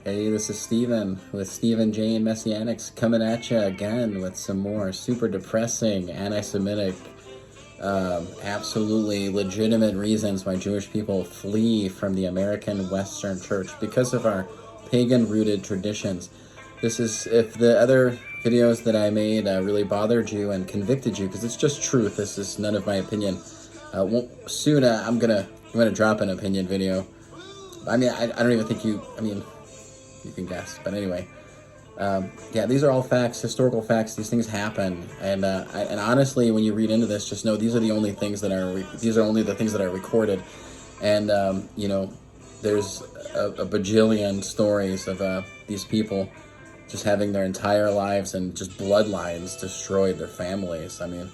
Hey, this is Steven with SteveandJaneMessianics coming at you again with some more super depressing, anti-Semitic, absolutely legitimate reasons why Jewish people flee from the American Western Church because of our pagan-rooted traditions. This is, if the other videos that I made really bothered you and convicted you, because it's just truth, this is none of my opinion. Soon I'm gonna drop an opinion video. I mean, I don't even think you can guess, but anyway, yeah, these are all facts, historical facts. These things happen, and honestly, when you read into this, just know these are the only things that are the things that are recorded, and there's a bajillion stories of these people just having their entire lives and just bloodlines destroyed, their families. I mean,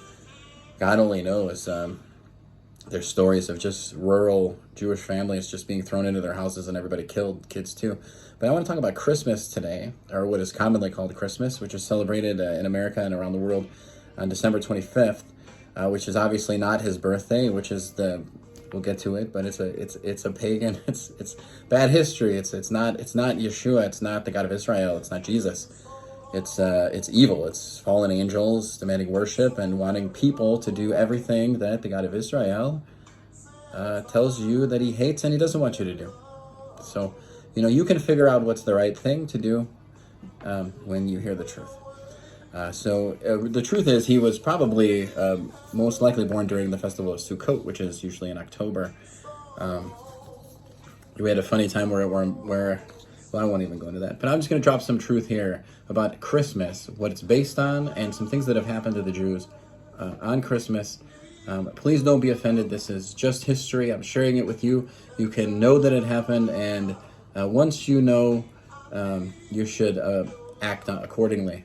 God only knows. There's stories of just rural Jewish families just being thrown into their houses and everybody killed, kids too. But I want to talk about Christmas today, or what is commonly called Christmas, which is celebrated in America and around the world on December 25th, which is obviously not his birthday, which is we'll get to it, but it's a pagan, it's bad history. It's not Yeshua, it's not the God of Israel, it's not Jesus. It's evil. It's fallen angels demanding worship and wanting people to do everything that the God of Israel tells you that he hates and he doesn't want you to do. So, you can figure out what's the right thing to do when you hear the truth. So the truth is, he was probably most likely born during the festival of Sukkot, which is usually in October. We had a funny time where well, I won't even go into that, but I'm just going to drop some truth here about Christmas, what it's based on, and some things that have happened to the Jews on Christmas. Please don't be offended. This is just history. I'm sharing it with you. You can know that it happened, and once you know, you should act accordingly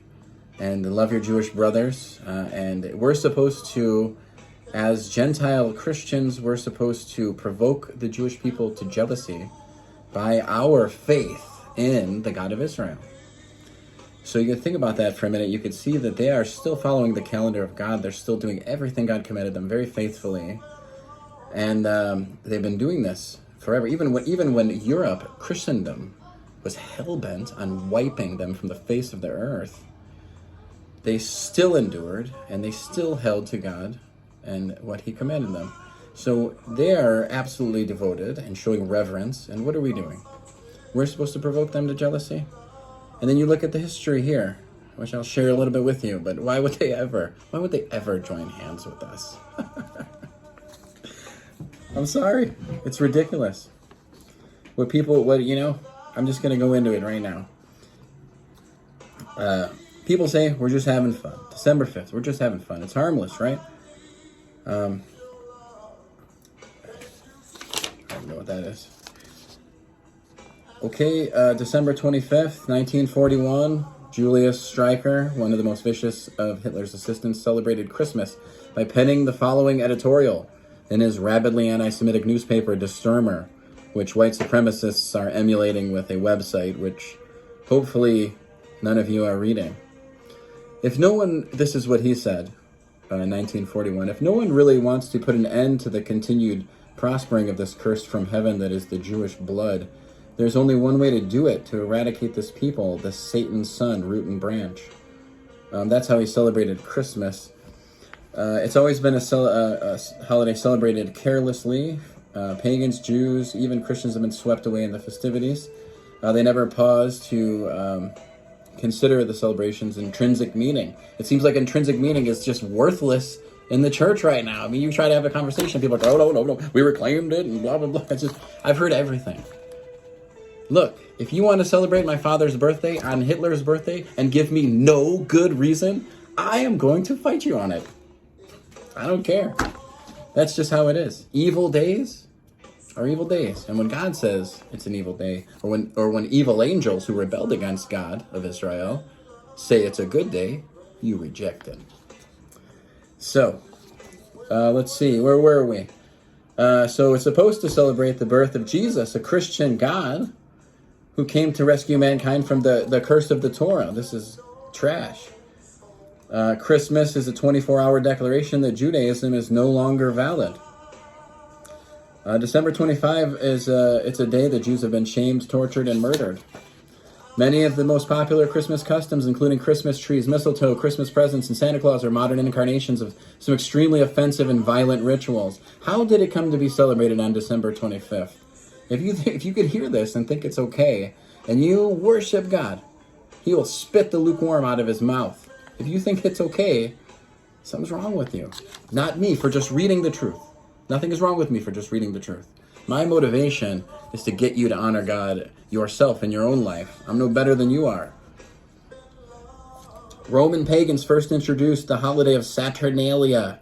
and love your Jewish brothers. And we're supposed to, as Gentile Christians, we're supposed to provoke the Jewish people to jealousy by our faith in the God of Israel. So you can think about that for a minute. You can see that they are still following the calendar of God. They're still doing everything God commanded them very faithfully. And they've been doing this forever. Even when Europe, Christendom, was hell-bent on wiping them from the face of the earth, they still endured and they still held to God and what he commanded them. So they are absolutely devoted and showing reverence. And what are we doing? We're supposed to provoke them to jealousy. And then you look at the history here, which I'll share a little bit with you. But why would they ever join hands with us? I'm sorry. It's ridiculous. I'm just going to go into it right now. People say we're just having fun. December 5th, we're just having fun. It's harmless, right? I don't know what that is. Okay, December 25th, 1941, Julius Streicher, one of the most vicious of Hitler's assistants, celebrated Christmas by penning the following editorial in his rabidly anti-Semitic newspaper, Der Stürmer, which white supremacists are emulating with a website, which hopefully none of you are reading. This is what he said in 1941, if no one really wants to put an end to the continued prospering of this curse from heaven that is the Jewish blood, there's only one way to do it, to eradicate this people, this Satan's son, root and branch. That's how he celebrated Christmas. It's always been a holiday celebrated carelessly. Pagans, Jews, even Christians have been swept away in the festivities. They never pause to consider the celebration's intrinsic meaning. It seems like intrinsic meaning is just worthless in the church right now. I mean, you try to have a conversation, people are like, oh, no, we reclaimed it, and blah, blah, blah. I've heard everything. Look, if you want to celebrate my father's birthday on Hitler's birthday and give me no good reason, I am going to fight you on it. I don't care. That's just how it is. Evil days are evil days. And when God says it's an evil day, or when evil angels who rebelled against God of Israel say it's a good day, you reject it. So, let's see, where were we? So it's supposed to celebrate the birth of Jesus, a Christian God who came to rescue mankind from the curse of the Torah. This is trash. Christmas is a 24-hour declaration that Judaism is no longer valid. December 25 is it's a day that Jews have been shamed, tortured, and murdered. Many of the most popular Christmas customs, including Christmas trees, mistletoe, Christmas presents, and Santa Claus, are modern incarnations of some extremely offensive and violent rituals. How did it come to be celebrated on December 25th? If you could hear this and think it's okay, and you worship God, he will spit the lukewarm out of his mouth. If you think it's okay, something's wrong with you. Not me for just reading the truth. Nothing is wrong with me for just reading the truth. My motivation is to get you to honor God yourself in your own life. I'm no better than you are. Roman pagans first introduced the holiday of Saturnalia,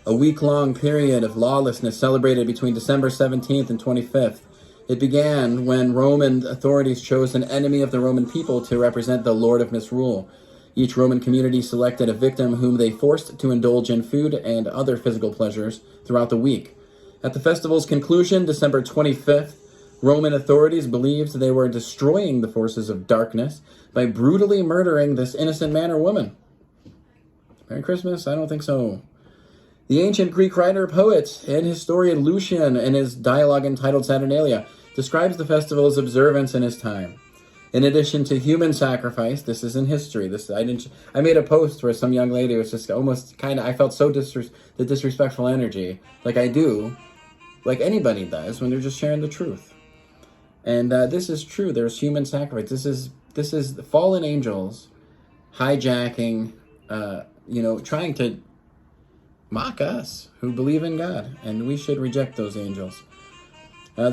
a week-long period of lawlessness celebrated between December 17th and 25th. It began when Roman authorities chose an enemy of the Roman people to represent the Lord of Misrule. Each Roman community selected a victim whom they forced to indulge in food and other physical pleasures throughout the week. At the festival's conclusion, December 25th, Roman authorities believed they were destroying the forces of darkness by brutally murdering this innocent man or woman. Merry Christmas? I don't think so. The ancient Greek writer, poet, and historian Lucian, in his dialogue entitled Saturnalia, describes the festival's observance in his time. In addition to human sacrifice, this is in history. I made a post where some young lady was just almost kind of, I felt so the disrespectful energy, like I do, like anybody does when they're just sharing the truth. And this is true. There's human sacrifice. This is the fallen angels hijacking, trying to mock us who believe in God, and we should reject those angels.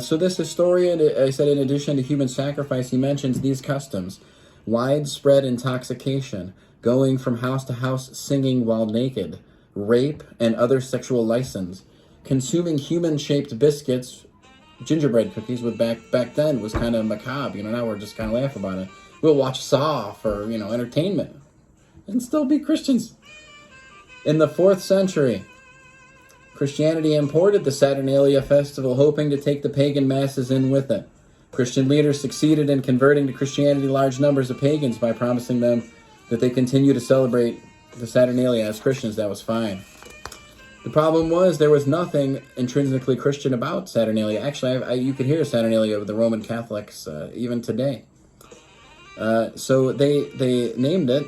So this historian, I said, in addition to human sacrifice, he mentions these customs: widespread intoxication, going from house to house singing while naked, rape and other sexual license, consuming human-shaped biscuits, gingerbread cookies, with back then was kind of macabre. Now we're just kind of laugh about it. We'll watch Saw for, entertainment and still be Christians. In the 4th century, Christianity imported the Saturnalia festival, hoping to take the pagan masses in with it. Christian leaders succeeded in converting to Christianity large numbers of pagans by promising them that they continue to celebrate the Saturnalia as Christians. That was fine. The problem was there was nothing intrinsically Christian about Saturnalia. Actually, you could hear Saturnalia with the Roman Catholics even today. So they named it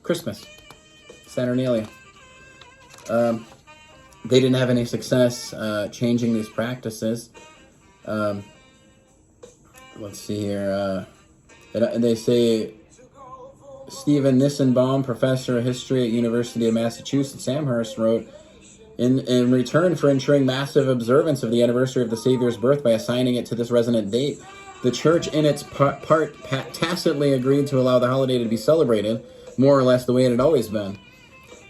Christmas, Saturnalia. They didn't have any success changing these practices. Let's see here. And they say Stephen Nissenbaum, professor of history at University of Massachusetts Amherst, wrote, in return for ensuring massive observance of the anniversary of the Savior's birth by assigning it to this resonant date, the Church in its part tacitly agreed to allow the holiday to be celebrated more or less the way it had always been.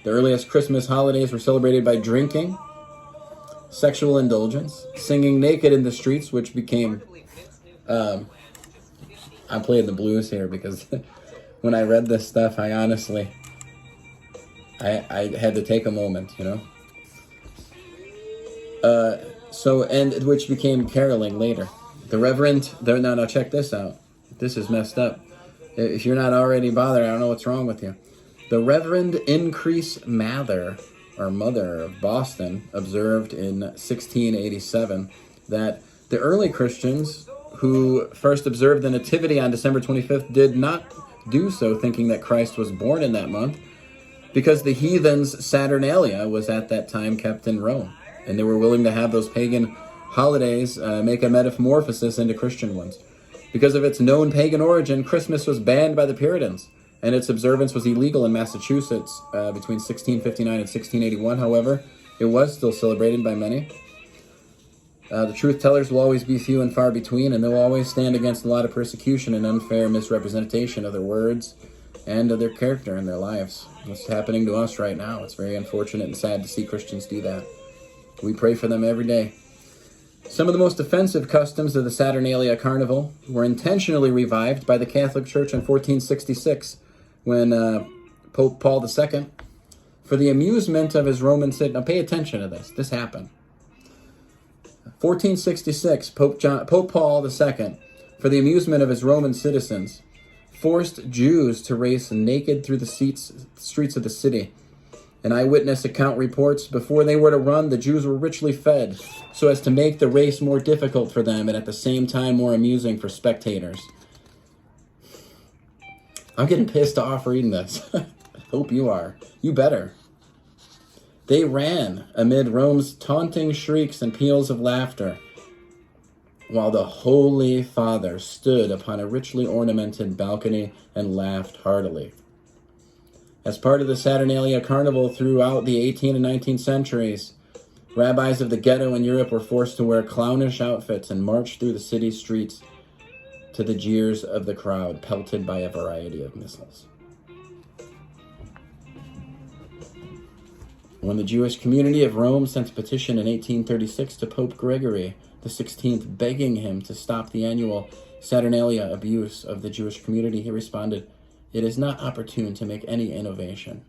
The earliest Christmas holidays were celebrated by drinking, sexual indulgence, singing naked in the streets, which became... I'm playing the blues here because when I read this stuff, I honestly... I had to take a moment, which became caroling later. The Reverend... Now check this out. This is messed up. If you're not already bothered, I don't know what's wrong with you. The Reverend Increase Mather, or Mother of Boston, observed in 1687 that the early Christians who first observed the Nativity on December 25th did not do so thinking that Christ was born in that month, because the heathens' Saturnalia was at that time kept in Rome, and they were willing to have those pagan holidays make a metamorphosis into Christian ones. Because of its known pagan origin, Christmas was banned by the Puritans, and its observance was illegal in Massachusetts between 1659 and 1681. However, it was still celebrated by many. The truth tellers will always be few and far between, and they will always stand against a lot of persecution and unfair misrepresentation of their words and of their character and their lives. What's happening to us right now? It's very unfortunate and sad to see Christians do that. We pray for them every day. Some of the most offensive customs of the Saturnalia Carnival were intentionally revived by the Catholic Church in 1466, when Pope Paul II, for the amusement of his Roman citizens... Now pay attention to this. This happened. 1466, Pope Paul II, for the amusement of his Roman citizens, forced Jews to race naked through the streets of the city. An eyewitness account reports before they were to run, the Jews were richly fed so as to make the race more difficult for them and at the same time more amusing for spectators. I'm getting pissed off reading this. Hope you are. You better. They ran amid Rome's taunting shrieks and peals of laughter, while the Holy Father stood upon a richly ornamented balcony and laughed heartily. As part of the Saturnalia carnival throughout the 18th and 19th centuries, rabbis of the ghetto in Europe were forced to wear clownish outfits and march through the city streets to the jeers of the crowd, pelted by a variety of missiles. When the Jewish community of Rome sent a petition in 1836 to Pope Gregory XVI, begging him to stop the annual Saturnalia abuse of the Jewish community, he responded, "It is not opportune to make any innovation."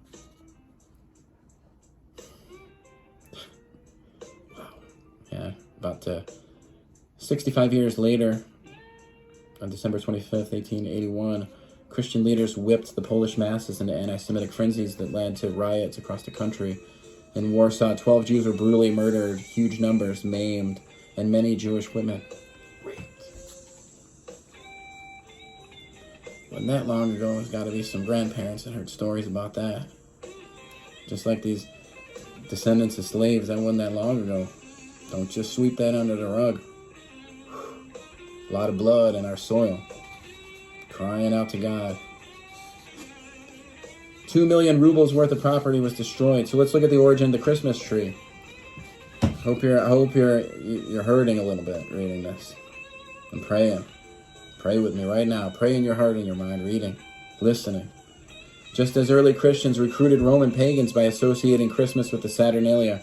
Wow. Yeah, about 65 years later, on December 25th, 1881, Christian leaders whipped the Polish masses into anti-Semitic frenzies that led to riots across the country. In Warsaw, 12 Jews were brutally murdered, huge numbers maimed, and many Jewish women raped. Wasn't that long ago. There's got to be some grandparents that heard stories about that. Just like these descendants of slaves, that wasn't that long ago. Don't just sweep that under the rug. A lot of blood in our soil. Crying out to God. 2 million rubles worth of property was destroyed. So let's look at the origin of the Christmas tree. I hope you're hurting a little bit reading this. I'm praying. Pray with me right now. Pray in your heart and your mind, reading, listening. Just as early Christians recruited Roman pagans by associating Christmas with the Saturnalia,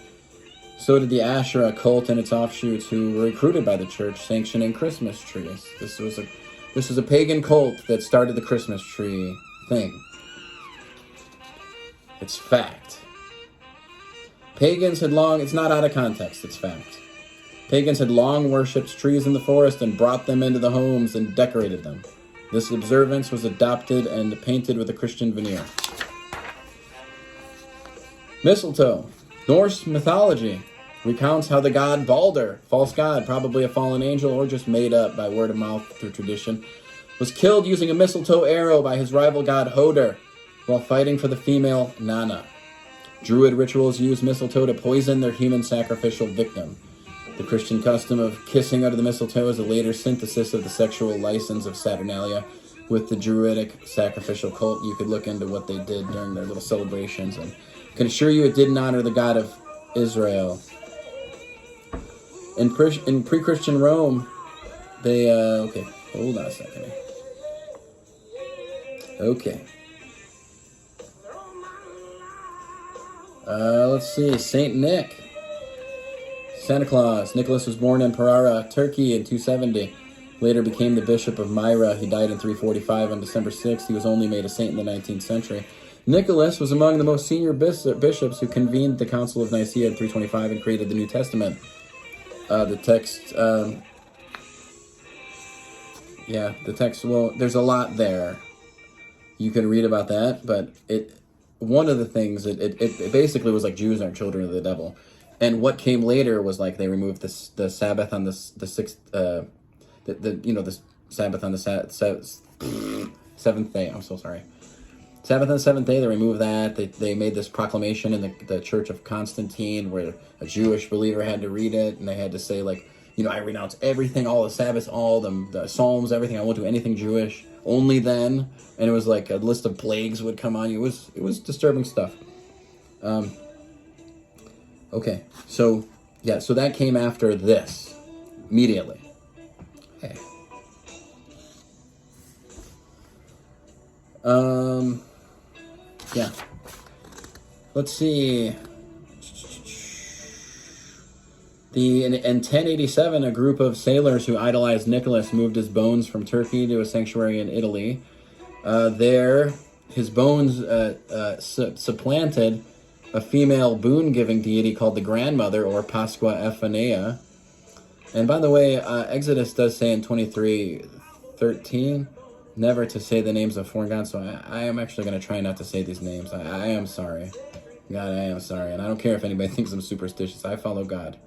so did the Asherah cult and its offshoots, who were recruited by the church, sanctioning Christmas trees. This was a pagan cult that started the Christmas tree thing. It's fact. Pagans had long, it's not out of context, it's fact. Pagans had long worshipped trees in the forest and brought them into the homes and decorated them. This observance was adopted and painted with a Christian veneer. Mistletoe. Norse mythology recounts how the god Balder, false god, probably a fallen angel or just made up by word of mouth through tradition, was killed using a mistletoe arrow by his rival god Hoder while fighting for the female Nanna. Druid rituals used mistletoe to poison their human sacrificial victim. The Christian custom of kissing under the mistletoe is a later synthesis of the sexual license of Saturnalia with the Druidic sacrificial cult. You could look into what they did during their little celebrations, and I can assure you it didn't honor the God of Israel. In pre-Christian Rome, they, okay, hold on a second here. Okay. Let's see, Saint Nick. Santa Claus. Nicholas was born in Ferrara, Turkey in 270. Later became the Bishop of Myra. He died in 345 on December 6th. He was only made a saint in the 19th century. Nicholas was among the most senior bishops who convened the Council of Nicaea in 325 and created the New Testament. The text, well, there's a lot there. You could read about that, but one of the things, it basically was like Jews aren't children of the devil. And what came later was like they removed the Sabbath on the sixth, the Sabbath on the seventh day. I'm so sorry. Sabbath on the seventh day, they removed that. They made this proclamation in the Church of Constantine where a Jewish believer had to read it, and they had to say, like, I renounce everything, all the Sabbaths, all the Psalms, everything. I won't do anything Jewish. Only then. And it was like a list of plagues would come on you. It was disturbing stuff. Okay, so that came after this, immediately. Okay. Yeah. Let's see. In 1087, a group of sailors who idolized Nicholas moved his bones from Turkey to a sanctuary in Italy. There, his bones supplanted a female boon-giving deity called the Grandmother, or Pasqua Ephanea. And by the way, Exodus does say in 23:13, never to say the names of foreign gods, so I am actually going to try not to say these names. I am sorry. God, I am sorry. And I don't care if anybody thinks I'm superstitious. I follow God.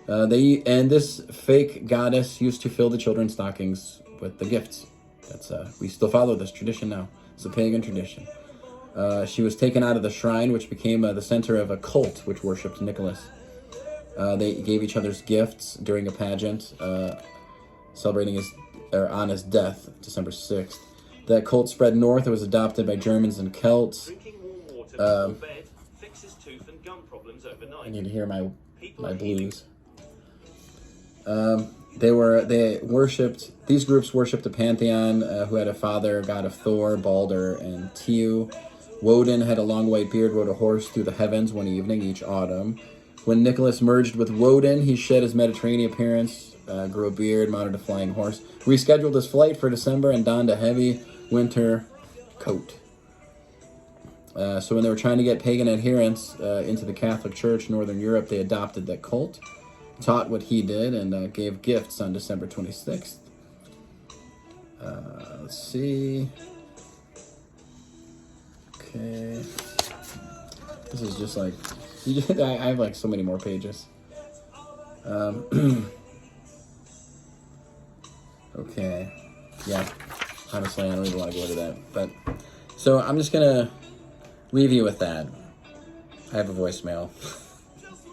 And this fake goddess used to fill the children's stockings with the gifts. We still follow this tradition now. It's a pagan tradition. She was taken out of the shrine, which became the center of a cult which worshipped Nicholas. They gave each other's gifts during a pageant, celebrating on his death, December 6th. That cult spread north. It was adopted by Germans and Celts. I need to hear my blues. These groups worshipped a pantheon who had a father, god of Thor, Balder, and Tiamat. Woden had a long white beard, rode a horse through the heavens one evening each autumn. When Nicholas merged with Woden, he shed his Mediterranean appearance, grew a beard, mounted a flying horse, rescheduled his flight for December, and donned a heavy winter coat. So when they were trying to get pagan adherents into the Catholic Church in Northern Europe, they adopted that cult, taught what he did, and gave gifts on December 26th. Let's see. Okay. This is just like... I have like so many more pages. Okay. Yeah. Honestly, I don't even want to go into that. But so I'm just going to leave you with that. I have a voicemail.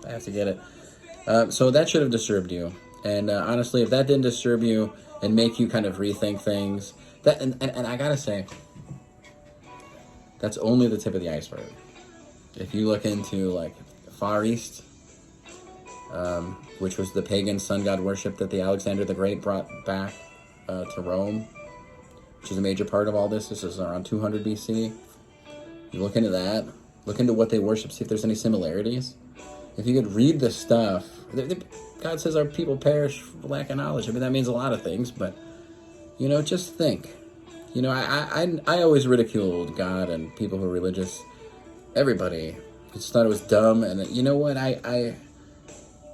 I have to get it. So that should have disturbed you. And honestly, if that didn't disturb you and make you kind of rethink things, and I gotta say, that's only the tip of the iceberg. If you look into like Far East, which was the pagan sun god worship that the Alexander the Great brought back to Rome, which is a major part of all this. This is around 200 BC. You look into that, look into what they worship, see if there's any similarities. If you could read this stuff, God says our people perish for lack of knowledge. I mean, that means a lot of things, but, just think. I always ridiculed God and people who are religious. Everybody. I just thought it was dumb, and you know what? I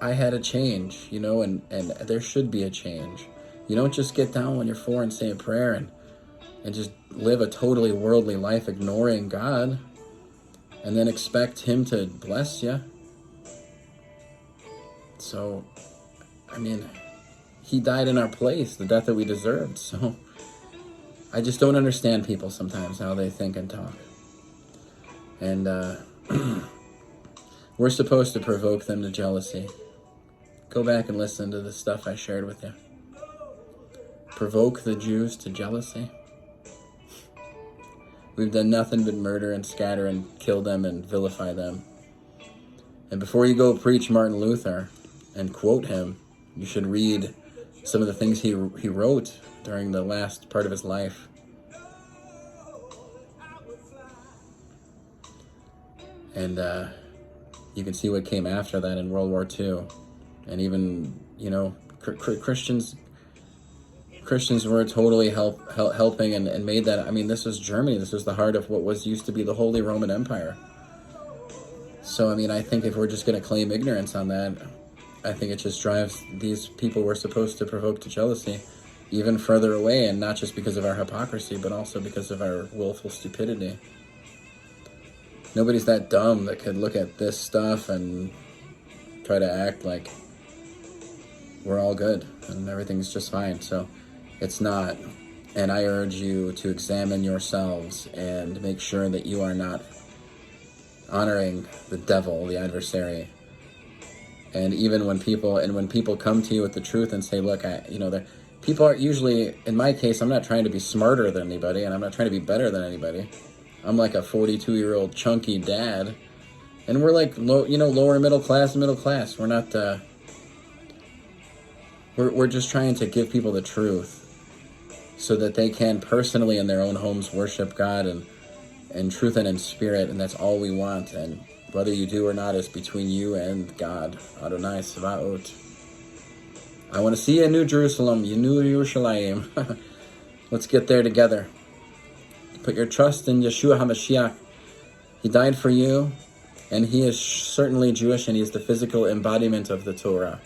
had a change, and there should be a change. You don't just get down when you're 4 and say a prayer and just live a totally worldly life ignoring God and then expect him to bless you. So, I mean, he died in our place, the death that we deserved. So, I just don't understand people sometimes, how they think and talk. And we're supposed to provoke them to jealousy. Go back and listen to the stuff I shared with you. Provoke the Jews to jealousy. We've done nothing but murder and scatter and kill them and vilify them. And before you go preach Martin Luther and quote him, you should read some of the things he wrote during the last part of his life. And you can see what came after that in World War II. And even, Christians were totally helping and made that. I mean, this was Germany. This was the heart of what used to be the Holy Roman Empire. So, I mean, I think if we're just going to claim ignorance on that, I think it just drives these people we're supposed to provoke to jealousy even further away, and not just because of our hypocrisy, but also because of our willful stupidity. Nobody's that dumb that could look at this stuff and try to act like we're all good and everything's just fine. So it's not. And I urge you to examine yourselves and make sure that you are not honoring the devil, the adversary. And even when people come to you with the truth and say, look, people are usually, in my case, I'm not trying to be smarter than anybody, and I'm not trying to be better than anybody. I'm like a 42-year-old chunky dad, and we're like lower middle class. We're not. We're just trying to give people the truth, so that they can personally in their own homes worship God and truth and in spirit, and that's all we want. And whether you do or not is between you and God. Adonai Sevaot. I want to see you in New Jerusalem, you New Yerushalayim. Let's get there together. Put your trust in Yeshua HaMashiach. He died for you, and he is certainly Jewish, and he is the physical embodiment of the Torah.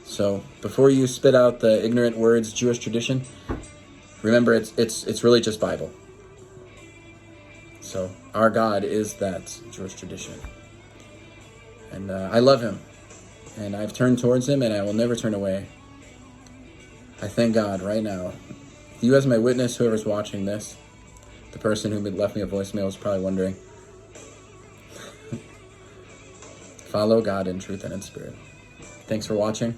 So before you spit out the ignorant words Jewish tradition, remember it's really just Bible. So our God is that Jewish tradition. And I love him. And I've turned towards him, and I will never turn away. I thank God right now. You as my witness, whoever's watching this, the person who left me a voicemail is probably wondering. Follow God in truth and in spirit. Thanks for watching.